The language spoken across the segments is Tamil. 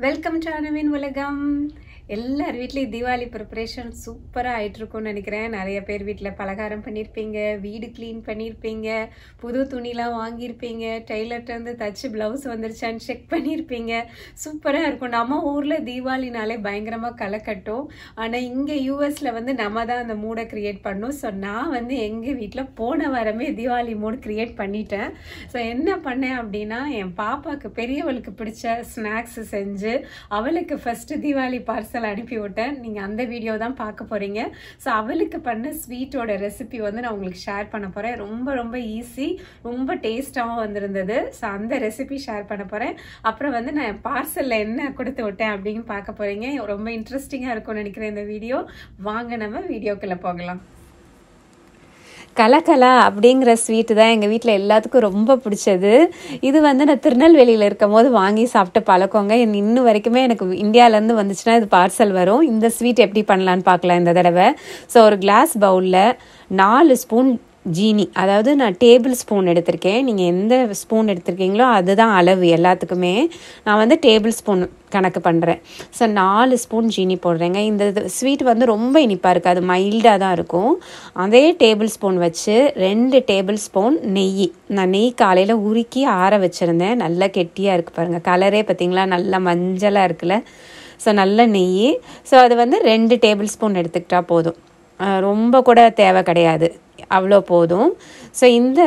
வெல்கம் டு அனுவின் உலகம். எல்லார் வீட்லேயும் தீபாவளி ப்ரிப்பரேஷன் சூப்பராக ஆகிட்டுருக்கும்னு நினைக்கிறேன். நிறைய பேர் வீட்டில் பலகாரம் பண்ணியிருப்பீங்க, வீடு க்ளீன் பண்ணியிருப்பீங்க, புது துணிலாம் வாங்கியிருப்பீங்க, டெய்லர்கிட்டருந்து தச்சு ப்ளவுஸ் வந்துருச்சான்னு செக் பண்ணியிருப்பீங்க. சூப்பராக இருக்கும். நம்ம ஊரில் தீபாவளினாலே பயங்கரமாக களை கட்டும். ஆனால் இங்கே யூஎஸில் நம்ம தான் அந்த மூடை க்ரியேட் பண்ணோம். ஸோ நான் எங்கள் வீட்டில் போன வாரமே தீபாவளி மூடு க்ரியேட் பண்ணிட்டேன். ஸோ என்ன பண்ணேன் அப்படின்னா, என் பாப்பாவுக்கு பெரியவளுக்கு பிடிச்ச ஸ்நாக்ஸ் செஞ்சு அவளுக்கு ஃபஸ்ட்டு தீபாவளி பார்சல் அனுப்பி விட்டேன். நீங்கள் அந்த வீடியோ தான் பார்க்க போகிறீங்க. ஸோ அவளுக்கு பண்ண ஸ்வீட்டோட ரெசிபி நான் உங்களுக்கு ஷேர் பண்ண போகிறேன். ரொம்ப ரொம்ப ஈஸி, ரொம்ப டேஸ்டாகவும் வந்திருந்தது. ஸோ அந்த ரெசிபி ஷேர் பண்ண போகிறேன். அப்புறம் நான் பார்சலில் என்ன கொடுத்து விட்டேன் அப்படின்னு பார்க்க போகிறீங்க. ரொம்ப இன்ட்ரெஸ்டிங்காக இருக்கும்னு நினைக்கிறேன் இந்த வீடியோ. வாங்க நம்ம வீடியோக்குள்ளே போகலாம். கலக்கலா அப்படிங்கிற ஸ்வீட்டு தான் எங்கள் வீட்டில் எல்லாத்துக்கும் ரொம்ப பிடிச்சது. இது நான் திருநெல்வேலியில் இருக்கும் போது வாங்கி சாப்பிட்டு பழக்கங்க. இன்னும் வரைக்குமே எனக்கு இந்தியாவிலேருந்து வந்துச்சுன்னா இது பார்சல் வரும். இந்த ஸ்வீட் எப்படி பண்ணலான்னு பார்க்கலாம் இந்த தடவை. ஸோ ஒரு கிளாஸ் பவுலில் 4 ஸ்பூன் ஜீனி, அதாவது நான் டேபிள் ஸ்பூன் எடுத்திருக்கேன். நீங்கள் எந்த ஸ்பூன் எடுத்திருக்கீங்களோ அதுதான் அளவு எல்லாத்துக்குமே. நான் டேபிள் ஸ்பூன் கணக்கு பண்ணுறேன். ஸோ 4 ஸ்பூன் ஜீனி போடுறேங்க. இந்த ஸ்வீட் ரொம்ப இனிப்பாக இருக்காது, மைல்டாக தான் இருக்கும். அதே டேபிள் ஸ்பூன் வச்சு 2 டேபிள் ஸ்பூன் நெய். நான் நெய் காலையில் உருக்கி ஆற வச்சுருந்தேன். நல்லா கெட்டியாக இருக்குது பாருங்கள். கலரே பார்த்திங்களா நல்லா மஞ்சளாக இருக்குல்ல. ஸோ நல்ல நெய். ஸோ அது 2 டேபிள் ஸ்பூன் எடுத்துக்கிட்டா போதும், ரொம்ப கூட தேவை கிடையாது, அவ்வளோ போதும். ஸோ இந்த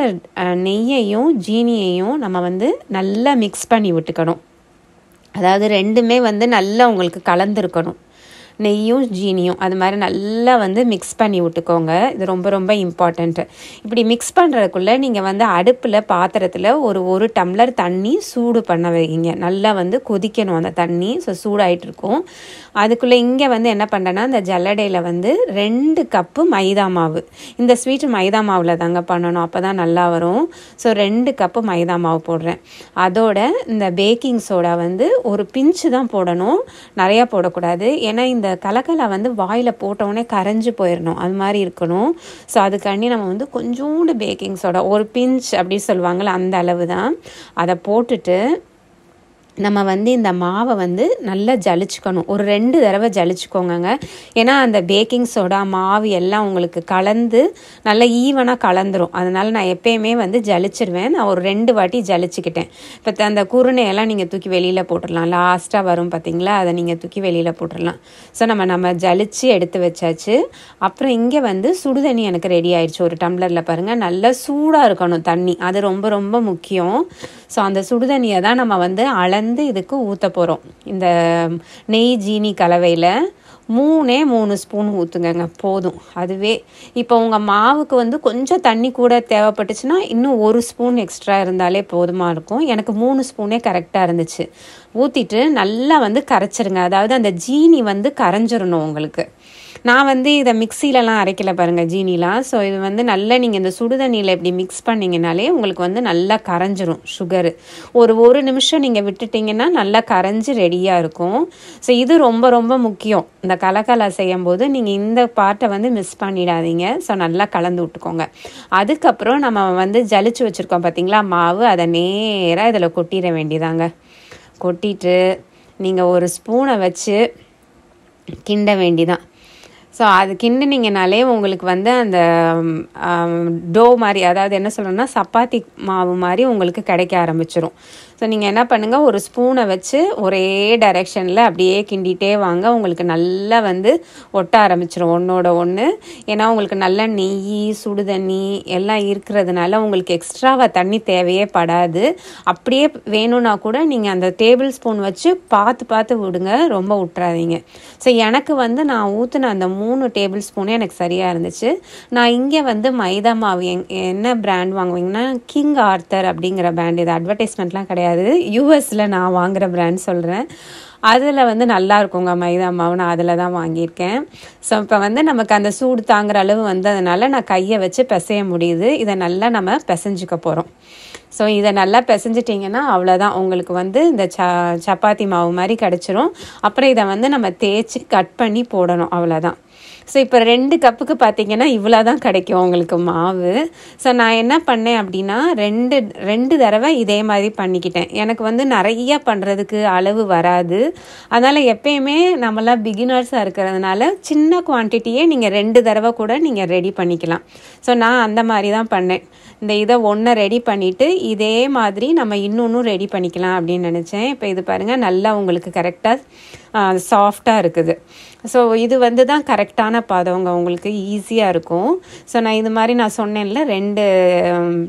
நெய்யையும் ஜீனியையும் நம்ம நல்லா மிக்ஸ் பண்ணி விட்டுக்கணும். அதாவது ரெண்டுமே நல்லா உங்களுக்கு கலந்துருக்கணும். நெய்யும் ஜீனியும் அது மாதிரி நல்லா மிக்ஸ் பண்ணி விட்டுக்கோங்க. இது ரொம்ப ரொம்ப இம்பார்ட்டண்ட்டு. இப்படி மிக்ஸ் பண்ணுறதுக்குள்ளே நீங்கள் அடுப்பில் பாத்திரத்தில் ஒரு டம்ளர் தண்ணி சூடு பண்ண வைங்க. நல்லா கொதிக்கணும் அந்த தண்ணி. ஸோ சூடாகிட்டு இருக்கும். அதுக்குள்ளே இங்கே என்ன பண்ணுறேன்னா, இந்த ஜல்லடையில் 2 கப்பு மைதா மாவு. இந்த ஸ்வீட்டு மைதா மாவில் தாங்க பண்ணணும், அப்போ தான் நல்லா வரும். ஸோ 2 கப்பு மைதா மாவு போடுறேன். அதோட இந்த பேக்கிங் சோடா ஒரு பிஞ்சு தான் போடணும், நிறையா போடக்கூடாது. ஏன்னா இந்த கலக்கலா வாயில் போட்டவுடனே கரைஞ்சி போயிடணும், அது மாதிரி இருக்கணும். ஸோ அதுக்காண்டி நம்ம கொஞ்சோண்டு பேக்கிங் சோடா, ஒரு பிஞ்ச் அப்படி சொல்லுவாங்கள்ல, அந்த அளவு தான். அதை போட்டுட்டு நம்ம இந்த மாவை நல்லா ஜலிச்சுக்கணும். ஒரு 2 தடவை ஜலிச்சுக்கோங்க. ஏன்னா அந்த பேக்கிங் சோடா மாவு எல்லாம் உங்களுக்கு கலந்து நல்லா ஈவனாக கலந்துரும். அதனால் நான் எப்பயுமே ஜலிச்சிடுவேன். நான் ஒரு 2 வாட்டி ஜலிச்சுக்கிட்டேன். இப்போ அந்த குருணையெல்லாம் நீங்கள் தூக்கி வெளியில் போட்டுடலாம். லாஸ்ட்டாக வரும் பார்த்தீங்களா, அதை நீங்கள் தூக்கி வெளியில் போட்டுடலாம். ஸோ நம்ம ஜலிச்சு எடுத்து வச்சாச்சு. அப்புறம் இங்கே சுடுதண்ணி எனக்கு ரெடி ஆயிடுச்சு. ஒரு டம்ளரில் பாருங்கள், நல்லா சூடாக இருக்கணும் தண்ணி, அது ரொம்ப ரொம்ப முக்கியம். ஸோ அந்த சுடுதண்ணியை தான் நம்ம அளந்து இதுக்கு ஊற்ற போகிறோம். இந்த நெய் ஜீனி கலவையில் 3 ஸ்பூன் ஊற்றுங்க, போதும் அதுவே. இப்போ உங்கள் மாவுக்கு கொஞ்சம் தண்ணி கூட தேவைப்பட்டுச்சுன்னா இன்னும் 1 ஸ்பூன் எக்ஸ்ட்ரா இருந்தாலே போதுமாக இருக்கும். எனக்கு 3 ஸ்பூனே கரெக்டாக இருந்துச்சு. ஊற்றிட்டு நல்லா கரைச்சிருங்க. அதாவது அந்த ஜீனி கரைஞ்சிடணும் உங்களுக்கு. நான் இதை மிக்சிலலாம் அரைக்கல பாருங்கள் ஜீனிலாம். ஸோ இது நல்லா நீங்கள் இந்த சுடுதண்ணியில் இப்படி மிக்ஸ் பண்ணிங்கனாலே உங்களுக்கு நல்லா கரைஞ்சிரும் சுகரு. ஒரு நிமிஷம் நீங்கள் விட்டுட்டிங்கன்னா நல்லா கரைஞ்சி ரெடியாக இருக்கும். ஸோ இது ரொம்ப ரொம்ப முக்கியம். இந்த கலக்கலா செய்யும் போது நீங்கள் இந்த பார்ட்டை மிஸ் பண்ணிடாதீங்க. ஸோ நல்லா கலந்து விட்டுக்கோங்க. அதுக்கப்புறம் நம்ம ஜலிச்சு வச்சுருக்கோம் பார்த்தீங்களா மாவு, அதை நேராக இதில் கொட்டிட வேண்டியதாங்க. கொட்டிட்டு நீங்கள் ஒரு ஸ்பூனை வச்சு கிண்ட வேண்டிதான். ஸோ அது கிண்டினீங்கனாலே உங்களுக்கு அந்த டோ மாதிரி, அதாவது என்ன சொல்கிறேன்னா சப்பாத்தி மாவு மாதிரி உங்களுக்கு கிடைக்க ஆரம்பிச்சிரும். ஸோ நீங்கள் என்ன பண்ணுங்கள், ஒரு ஸ்பூனை வச்சு ஒரே டைரெக்ஷனில் அப்படியே கிண்டிகிட்டே வாங்க. உங்களுக்கு நல்லா ஒட்ட ஆரம்பிச்சிடும் ஒன்றோட ஒன்று. ஏன்னா உங்களுக்கு நல்லா நெய் சுடுதண்ணி எல்லாம் இருக்கிறதுனால உங்களுக்கு எக்ஸ்ட்ராவாக தண்ணி தேவையே படாது. அப்படியே வேணும்னா கூட நீங்கள் அந்த டேபிள் ஸ்பூன் வச்சு பார்த்து விடுங்க, ரொம்ப விட்டுறாதீங்க. ஸோ எனக்கு நான் ஊற்றின அந்த 3 டேபிள் ஸ்பூனே எனக்கு சரியாக இருந்துச்சு. நான் இங்கே மைதா மாவு என்ன பிராண்ட் வாங்குவீங்கன்னா, கிங் ஆர்த்தர் அப்படிங்கிற பிராண்ட். இது அட்வர்டைஸ்மெண்ட்லாம் கிடையாது, யூஎஸில் நான் வாங்குகிற பிராண்ட் சொல்கிறேன். அதில் நல்லா இருக்குங்க மைதா மாவு. நான் அதில் தான் வாங்கியிருக்கேன். ஸோ இப்போ நமக்கு அந்த சூடு தாங்குற அளவு வந்ததுனால நான் கையை வச்சு பிசைய முடியுது. இதை நல்லா நம்ம பிசைஞ்சிக்க போகிறோம். ஸோ இதை நல்லா பிசைஞ்சிட்டிங்கன்னா அவ்வளோதான், உங்களுக்கு இந்த சப்பாத்தி மாவு மாதிரி கிடச்சிரும். அப்புறம் இதை நம்ம தேய்ச்சி கட் பண்ணி போடணும், அவ்வளோதான். ஸோ இப்போ 2 கப்புக்கு பார்த்தீங்கன்னா இவ்வளோ தான் கிடைக்கும் உங்களுக்கு மாவு. ஸோ நான் என்ன பண்ணேன் அப்படின்னா 2 தடவை இதே மாதிரி பண்ணிக்கிட்டேன். எனக்கு வந்து நிறையா பண்ணுறதுக்கு அளவு வராது. அதனால் எப்பயுமே நம்மளாம் பிகினர்ஸாக இருக்கிறதுனால சின்ன குவான்டிட்டியே நீங்கள் 2 தடவை கூட நீங்கள் ரெடி பண்ணிக்கலாம். ஸோ நான் அந்த மாதிரி தான் பண்ணேன். இந்த இதை ஒன்றை ரெடி பண்ணிவிட்டு இதே மாதிரி நம்ம இன்னொன்றும் ரெடி பண்ணிக்கலாம் அப்படின்னு நினச்சேன். இப்போ இது பாருங்கள், நல்லா உங்களுக்கு கரெக்டாக சாஃப்டாக இருக்குது. ஸோ இது வந்து தான் கரெக்டான பதவங்க, உங்களுக்கு ஈஸியாக இருக்கும். ஸோ நான் இது மாதிரி நான் சொன்னேன்ல 2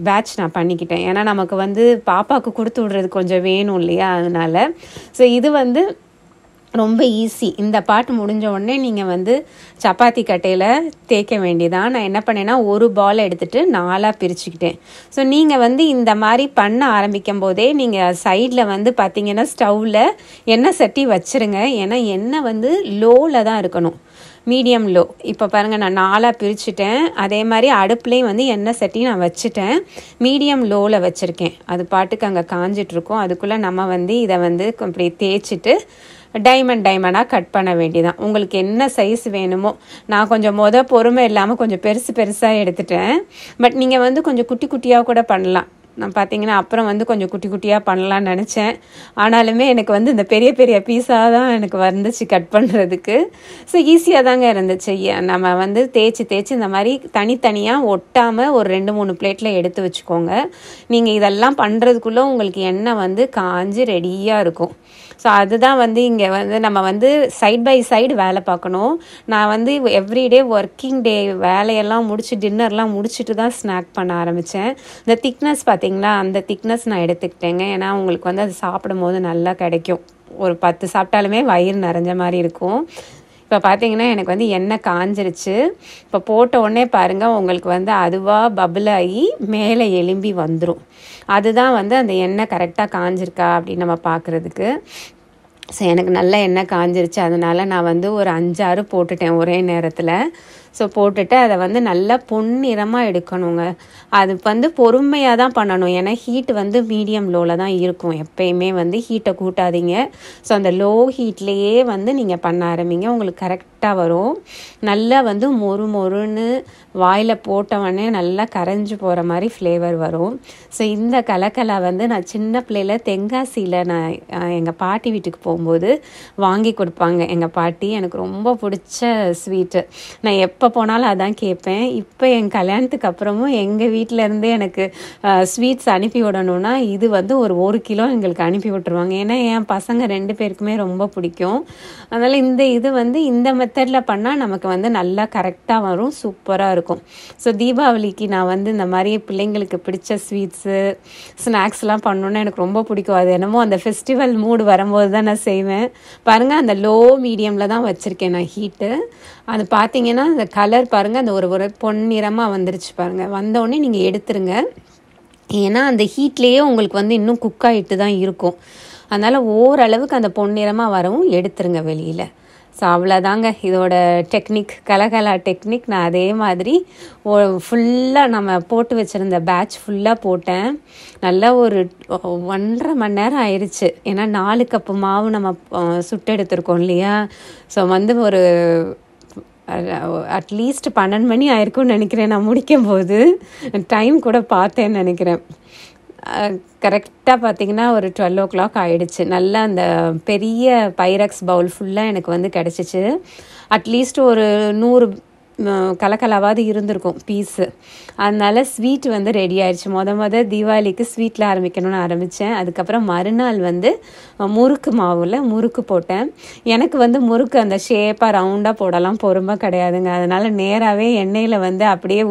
பேட்ச் நான் பண்ணிக்கிட்டேன். ஏன்னா நமக்கு வந்து பாப்பாவுக்கு கொடுத்து விடுறது கொஞ்சம் வேணும் இல்லையா, அதனால. ஸோ இது வந்து ரொம்ப ஈஸி. இந்த பாட்டு முடிஞ்ச உடனே நீங்கள் வந்து சப்பாத்தி கட்டையில் தேய்க்க வேண்டியதான். நான் என்ன பண்ணேன்னா ஒரு பால் எடுத்துகிட்டு 4ஆக பிரிச்சுக்கிட்டேன். ஸோ நீங்கள் வந்து இந்த மாதிரி பண்ண ஆரம்பிக்கும் போதே நீங்கள் சைடில் வந்து பார்த்தீங்கன்னா ஸ்டவ்வில் எண்ணெய் சட்டி வச்சுருங்க. ஏன்னா எண்ணெய் வந்து லோவில் தான் இருக்கணும், மீடியம் லோ. இப்போ பாருங்கள், நான் 4ஆக பிரிச்சுட்டேன். அதே மாதிரி அடுப்புலேயும் வந்து எண்ணெய் சட்டி நான் வச்சுட்டேன், மீடியம் லோவில் வச்சுருக்கேன். அது பாட்டுக்கு அங்கே காஞ்சிட்ருக்கோம். அதுக்குள்ளே நம்ம வந்து இதை வந்து இப்படி தேய்ச்சிட்டு டைமண்டாக கட் பண்ண வேண்டியதான். உங்களுக்கு என்ன சைஸ் வேணுமோ. நான் கொஞ்சம் பொறுமை இல்லாமல் கொஞ்சம் பெருசாக எடுத்துட்டேன். பட் நீங்கள் வந்து கொஞ்சம் குட்டி குட்டியாக கூட பண்ணலாம். நான் பார்த்தீங்கன்னா அப்புறம் வந்து கொஞ்சம் குட்டி குட்டியாக பண்ணலான்னு நினச்சேன். ஆனாலுமே எனக்கு வந்து இந்த பெரிய பீஸாக தான் எனக்கு வந்துச்சு கட் பண்ணுறதுக்கு. ஸோ ஈஸியாக தாங்க இருந்துச்சு. நம்ம வந்து தேய்ச்சி இந்த மாதிரி தனித்தனியாக ஒட்டாமல் ஒரு 2-3 பிளேட்டில் எடுத்து வச்சுக்கோங்க. நீங்கள் இதெல்லாம் பண்ணுறதுக்குள்ளே உங்களுக்கு எண்ணெய் வந்து காஞ்சி ரெடியாக இருக்கும். ஸோ அதுதான் வந்து இங்கே வந்து நம்ம வந்து சைட் பை சைடு வேலை பார்க்கணும். நான் வந்து எவ்ரிடே ஒர்க்கிங் டே வேலையெல்லாம் முடிச்சு டின்னர்லாம் முடிச்சுட்டு தான் ஸ்நாக் பண்ண ஆரம்பித்தேன். இந்த திக்னஸ் பார்த்தீங்களா, அந்த திக்னஸ் நான் எடுத்துக்கிட்டேங்க. ஏன்னா உங்களுக்கு வந்து அது சாப்பிடும் போது நல்லா கிடைக்கும். ஒரு 10 சாப்பிட்டாலுமே வயிறு நிறைஞ்ச மாதிரி இருக்கும். இப்போ பார்த்தீங்கன்னா எனக்கு வந்து எண்ணெய் காஞ்சிருச்சு. இப்போ போட்ட உடனே பாருங்கள், உங்களுக்கு வந்து அதுவாக பபிள் ஆகி மேலே எலும்பி வந்துடும். அதுதான் வந்து அந்த எண்ணெய் கரெக்டாக காஞ்சிருக்கா அப்படின்னு நம்ம பார்க்குறதுக்கு. ஸோ எனக்கு நல்ல எண்ணெய் காஞ்சிருச்சு. அதனால் நான் வந்து ஒரு 5-6 போட்டுட்டேன் ஒரே நேரத்தில். ஸோ போட்டுட்டு அதை வந்து நல்லா பொன்னிறமாக எடுக்கணுங்க. அது வந்து பொறுமையாக தான் பண்ணணும். ஏன்னா ஹீட் வந்து மீடியம் லோவில் தான் இருக்கும். எப்பயுமே வந்து ஹீட்டை கூட்டாதீங்க. ஸோ அந்த லோ ஹீட்லேயே வந்து நீங்கள் பண்ண ஆரம்பிங்க, உங்களுக்கு கரெக்டாக வரும். நல்லா வந்து மொறுன்னு வாயில் போட்டவொடனே நல்லா கரைஞ்சி போகிற மாதிரி ஃப்ளேவர் வரும். ஸோ இந்த கலக்கலா வந்து நான் சின்ன பிள்ளையில் தென்காசியில் நான் எங்கள் பாட்டி வீட்டுக்கு போகும்போது வாங்கி கொடுப்பாங்க எங்கள் பாட்டி. எனக்கு ரொம்ப பிடிச்ச ஸ்வீட்டு. நான் எப்போ போனாலும் அதான் கேட்பேன். இப்போ என் கல்யாணத்துக்கு அப்புறமும் எங்கள் வீட்டிலேருந்து எனக்கு ஸ்வீட்ஸ் அனுப்பி விடணுன்னா இது வந்து ஒரு 1 கிலோ எங்களுக்கு அனுப்பி விட்டுருவாங்க. ஏன்னா என் பசங்க 2 பேருக்குமே ரொம்ப பிடிக்கும். அதனால் இது வந்து இந்த மெத்தடில் பண்ணால் நமக்கு வந்து நல்லா கரெக்டாக வரும், சூப்பராக இருக்கும். ஸோ தீபாவளிக்கு நான் வந்து இந்த மாதிரி பிள்ளைங்களுக்கு பிடிச்ச ஸ்வீட்ஸு ஸ்நாக்ஸ்லாம் பண்ணணுன்னு எனக்கு ரொம்ப பிடிக்கும். அது என்னமோ அந்த ஃபெஸ்டிவல் மூடு வரும்போது தான் நான் செய்வேன். பாருங்கள், அந்த லோ மீடியமில் தான் வச்சுருக்கேன் நான் ஹீட்டு. அது பார்த்தீங்கன்னா அந்த கலர் பாருங்கள், அந்த ஒரு பொன்னிறமாக வந்துருச்சு பாருங்கள். வந்தோடனே நீங்கள் எடுத்துருங்க. ஏன்னா அந்த ஹீட்லேயே உங்களுக்கு வந்து இன்னும் குக் ஆகிட்டு தான் இருக்கும். அதனால் ஓரளவுக்கு அந்த பொன்னிறமாக வரவும் எடுத்துருங்க வெளியில். ஸோ அவ்வளோதாங்க இதோட டெக்னிக், கலகலா டெக்னிக். நான் அதே மாதிரி ஃபுல்லாக நம்ம போட்டு வச்சுருந்த பேட்ச் ஃபுல்லாக போட்டேன். நல்லா ஒரு 1.5 மணி நேரம் ஆயிடுச்சு. ஏன்னா 4 கப்பு மாவு நம்ம சுட்டு எடுத்துருக்கோம் இல்லையா. ஸோ வந்து ஒரு அட்லீஸ்ட் 12 மணி ஆயிருக்கும்னு நினைக்கிறேன். நான் முடிக்கும் போது டைம் கூட பார்த்தேன்னு நினைக்கிறேன். கரெக்டாக பார்த்தீங்கன்னா ஒரு 12 o'clock ஆகிடுச்சு. நல்லா அந்த பெரிய பைரக்ஸ் பவுல் ஃபுல்லாக எனக்கு வந்து கிடச்சிச்சு. அட்லீஸ்ட் ஒரு 100 கலக்கலாவாவது இருந்திருக்கும் பீஸு. அதனால ஸ்வீட் வந்து ரெடி ஆயிடுச்சு. தீபாவளிக்கு ஸ்வீட்டில் ஆரம்பிக்கணும்னு ஆரம்பித்தேன். அதுக்கப்புறம் மறுநாள் வந்து முறுக்கு மாவில் முறுக்கு போட்டேன். எனக்கு வந்து முறுக்கு அந்த ஷேப்பாக ரவுண்டாக போடலாம் பொறுமை கிடையாதுங்க. அதனால் நேராகவே எண்ணெயில் வந்து அப்படியே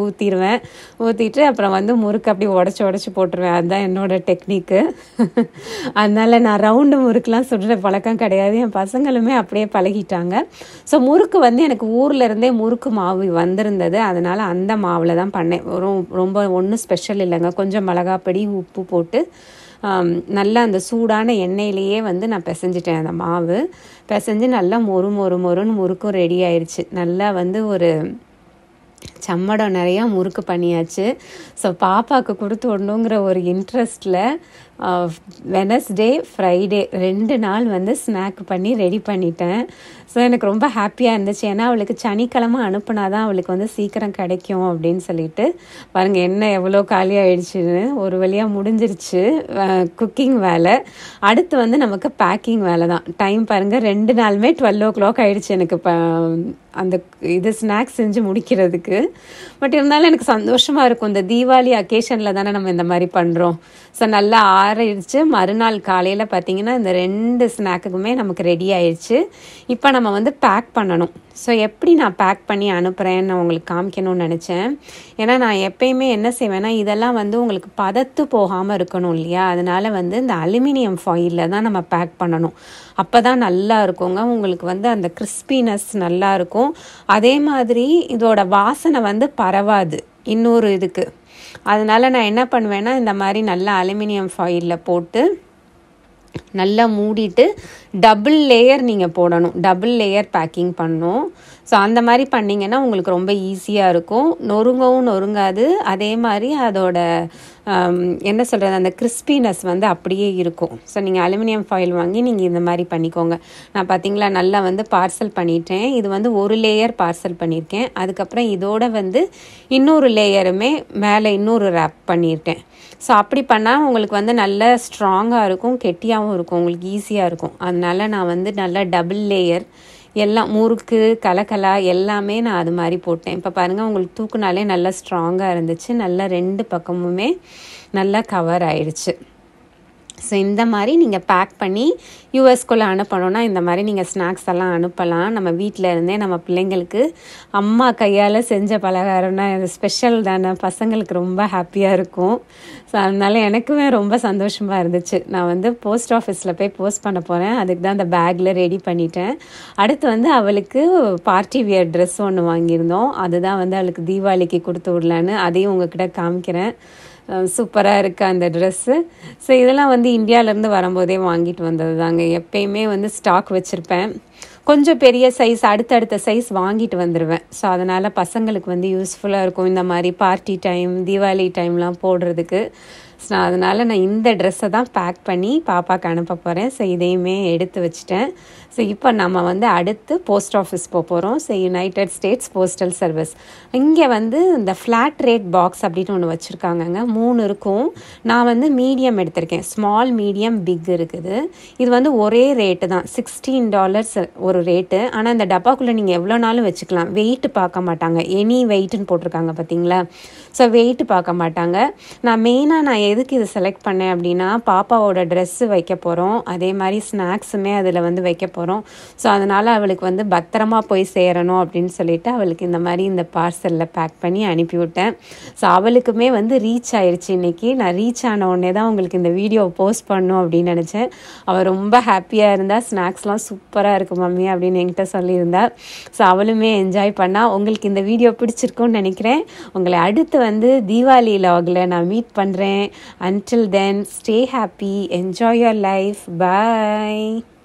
ஊற்றிட்டு அப்புறம் வந்து முறுக்கு அப்படியே உடச்சி போட்டுருவேன். அதுதான் என்னோட டெக்னிக்கு. அதனால் நான் ரவுண்டு முறுக்குலாம் சுடுற பழக்கம் கிடையாது. என் பசங்களுமே அப்படியே பழகிட்டாங்க. ஸோ முறுக்கு வந்து எனக்கு ஊரில் இருந்தே முறுக்கு மாவு வந்திருந்தது. அதனால் அந்த மாவில் தான் பண்ணேன். ரொம்ப ஒன்றும் ஸ்பெஷல் இல்லைங்க. கொஞ்சம் மிளகாப்பொடி, உப்பு போட்டு நல்லா அந்த சூடான எண்ணெயிலேயே வந்து நான் பிசைஞ்சிட்டேன். அந்த மாவு பிசைஞ்சு நல்லா மொறுன்னு முறுக்கும் ரெடி ஆயிடுச்சு. நல்லா வந்து ஒரு சம்மடம் நிறையா முறுக்கு பண்ணியாச்சு. ஸோ பாப்பாவுக்கு கொடுத்து விடணுங்கிற ஒரு இன்ட்ரெஸ்ட்டில் வெனஸ்டே ஃப்ரைடே 2 நாள் வந்து ஸ்நாக் பண்ணி ரெடி பண்ணிட்டேன். ஸோ எனக்கு ரொம்ப ஹாப்பியாக இருந்துச்சு. ஏன்னா அவளுக்கு சனிக்கிழமை அனுப்புனா தான் அவளுக்கு வந்து சீக்கிரம் கிடைக்கும் அப்படின்னு சொல்லிட்டு. பாருங்கள் என்ன எவ்வளோ காலி ஆயிடுச்சுன்னு. ஒரு வழியாக முடிஞ்சிருச்சு குக்கிங் வேலை. அடுத்து வந்து நமக்கு பேக்கிங் வேலை தான். டைம் பாருங்கள் 2 நாளுமே 12 o'clock ஆயிடுச்சு எனக்கு அந்த இது ஸ்நாக்ஸ் செஞ்சு முடிக்கிறதுக்கு. பட் இருந்தாலும் எனக்கு சந்தோஷமாக இருக்கும். இந்த தீபாவளி அக்கேஷனில் தானே நம்ம இந்த மாதிரி பண்ணுறோம். ஸோ நல்லா ஆறிடுச்சு. மறுநாள் காலையில் பார்த்திங்கன்னா இந்த 2 ஸ்நாக்குக்குமே நமக்கு ரெடி ஆயிடுச்சு. இப்போ நம்ம வந்து பேக் பண்ணணும். ஸோ எப்படி நான் பேக் பண்ணி அனுப்புகிறேன்னு நான் உங்களுக்கு காமிக்கணும்னு நினச்சேன். ஏன்னா நான் எப்பயுமே என்ன செய்வேன்னா இதெல்லாம் வந்து உங்களுக்கு பதத்து போகாமல் இருக்கணும் இல்லையா, அதனால் வந்து இந்த அலுமினியம் ஃபாயிலில் தான் நம்ம பேக் பண்ணணும். அப்போ தான் நல்லா இருக்குங்க. உங்களுக்கு வந்து அந்த கிறிஸ்பினஸ் நல்லா இருக்கும். அதே மாதிரி இதோட வாசனை வந்து பரவாது இன்னொரு இதுக்கு. அதனால் நான் என்ன பண்ணுவேன்னா இந்த மாதிரி நல்லா அலுமினியம் ஃபாயிலில் போட்டு நல்லா மூடிட்டு டபுள் லேயர் நீங்கள் போடணும். டபுள் லேயர் பேக்கிங் பண்ணணும். ஸோ அந்த மாதிரி பண்ணிங்கன்னா உங்களுக்கு ரொம்ப ஈஸியாக இருக்கும். நொறுங்கவும் நொறுங்காது. அதே மாதிரி அதோட என்ன சொல்கிறது அந்த கிறிஸ்பினஸ் வந்து அப்படியே இருக்கும். ஸோ நீங்கள் அலுமினியம் ஃபாயில் வாங்கி நீங்கள் இந்த மாதிரி பண்ணிக்கோங்க. நான் பார்த்தீங்களா நல்லா வந்து பார்சல் பண்ணிட்டேன். இது வந்து ஒரு லேயர் பார்சல் பண்ணியிருக்கேன். அதுக்கப்புறம் இதோட வந்து இன்னொரு லேயருமே மேலே இன்னொரு ரேப் பண்ணியிருக்கேன். ஸோ அப்படி பண்ணால் உங்களுக்கு வந்து நல்ல ஸ்ட்ராங்காக இருக்கும், கெட்டியாகவும் இருக்கும், உங்களுக்கு ஈஸியாக இருக்கும். அதனால நான் வந்து நல்லா டபுள் லேயர் எல்லாம் முறுக்கு கலக்கலா எல்லாமே நான் அது மாதிரி போட்டேன். இப்போ பாருங்கள் உங்களுக்கு தூக்குனாலே நல்லா ஸ்ட்ராங்காக இருந்துச்சு. நல்லா 2 பக்கமுமே நல்லா கவர் ஆயிடுச்சு. ஸோ இந்த மாதிரி நீங்கள் பேக் பண்ணி யூஎஸ்குள்ளே அனுப்பணுன்னா இந்த மாதிரி நீங்கள் ஸ்நாக்ஸ் எல்லாம் அனுப்பலாம். நம்ம வீட்டில் இருந்தே நம்ம பிள்ளைங்களுக்கு அம்மா கையால் செஞ்ச பலகாரம்னா அது ஸ்பெஷல் தானே, பசங்களுக்கு ரொம்ப ஹாப்பியாக இருக்கும். ஸோ அதனால எனக்குமே ரொம்ப சந்தோஷமாக இருந்துச்சு. நான் வந்து போஸ்ட் ஆஃபீஸில் போய் போஸ்ட் பண்ண போகிறேன். அதுக்கு தான் அந்த பேக்கில் ரெடி பண்ணிட்டேன். அடுத்து வந்து அவளுக்கு பார்ட்டி வியர் ட்ரெஸ் ஒன்று வாங்கியிருந்தோம். அதுதான் வந்து அவளுக்கு தீபாவளிக்கு கொடுத்து விடலான்னு அதையும் உங்ககிட்ட காமிக்கிறேன். சூப்பராக இருக்குது அந்த ட்ரெஸ்ஸு. ஸோ இதெல்லாம் வந்து இந்தியாவிலேருந்து வரும்போதே வாங்கிட்டு வந்தது தாங்க. எப்பயுமே வந்து ஸ்டாக் வச்சுருப்பேன். கொஞ்சம் பெரிய சைஸ் அடுத்தடுத்த சைஸ் வாங்கிட்டு வந்துடுவேன். ஸோ அதனால் பசங்களுக்கு வந்து யூஸ்ஃபுல்லாக இருக்கும் இந்த மாதிரி பார்ட்டி டைம் தீபாவளி டைம்லாம் போடுறதுக்கு. ஸோ அதனால் நான் இந்த ட்ரெஸ்ஸை தான் பேக் பண்ணி பாப்பாவுக்கு அனுப்ப போகிறேன். ஸோ இதையுமே எடுத்து வச்சுட்டேன். ஸோ இப்போ நம்ம வந்து அடுத்து போஸ்ட் ஆஃபீஸ் போகிறோம். So United states postal service. இங்கே வந்து இந்த ஃப்ளாட் ரேட் பாக்ஸ் அப்படின்னு ஒன்று வச்சுருக்காங்கங்க. 3 இருக்கும். நான் வந்து மீடியம் எடுத்திருக்கேன். ஸ்மால் மீடியம் பிக் இருக்குது. இது வந்து ஒரே ரேட்டு தான், $16 ஒரு ரேட்டு. ஆனால் இந்த டப்பாக்குள்ளே நீங்கள் எவ்வளோ நாளும் வச்சுக்கலாம். வெயிட்டு பார்க்க மாட்டாங்க. எனி வெயிட்டுன்னு போட்டிருக்காங்க பார்த்தீங்களா. ஸோ வெயிட்டு பார்க்க மாட்டாங்க. நான் எதுக்கு இது செலக்ட் பண்ணேன் அப்படின்னா பாப்பாவோட ட்ரெஸ்ஸு வைக்க போகிறோம். அதே மாதிரி ஸ்நாக்ஸுமே அதில் வந்து வைக்க போகிறோம். ஸோ அதனால் அவளுக்கு வந்து பத்திரமா போய் சேரணும் அப்படின்னு சொல்லிட்டு அவளுக்கு இந்த மாதிரி இந்த பார்சலில் பேக் பண்ணி அனுப்பிவிட்டேன். ஸோ அவளுக்குமே வந்து ரீச் ஆயிடுச்சு இன்றைக்கி. நான் ரீச் ஆன உடனே தான் உங்களுக்கு இந்த வீடியோ போஸ்ட் பண்ணணும் அப்படின்னு நினச்சேன். அவள் ரொம்ப ஹாப்பியாக இருந்தால். ஸ்நாக்ஸ்லாம் சூப்பராக இருக்குது மம்மி அப்படின்னு என்கிட்ட சொல்லியிருந்தா. ஸோ அவளுமே என்ஜாய் பண்ணால். உங்களுக்கு இந்த வீடியோ பிடிச்சிருக்குன்னு நினைக்கிறேன். உங்களை அடுத்து வந்து தீபாவளி லாகில் நான் மீட் பண்ணுறேன். Until then, stay happy, enjoy your life. Bye.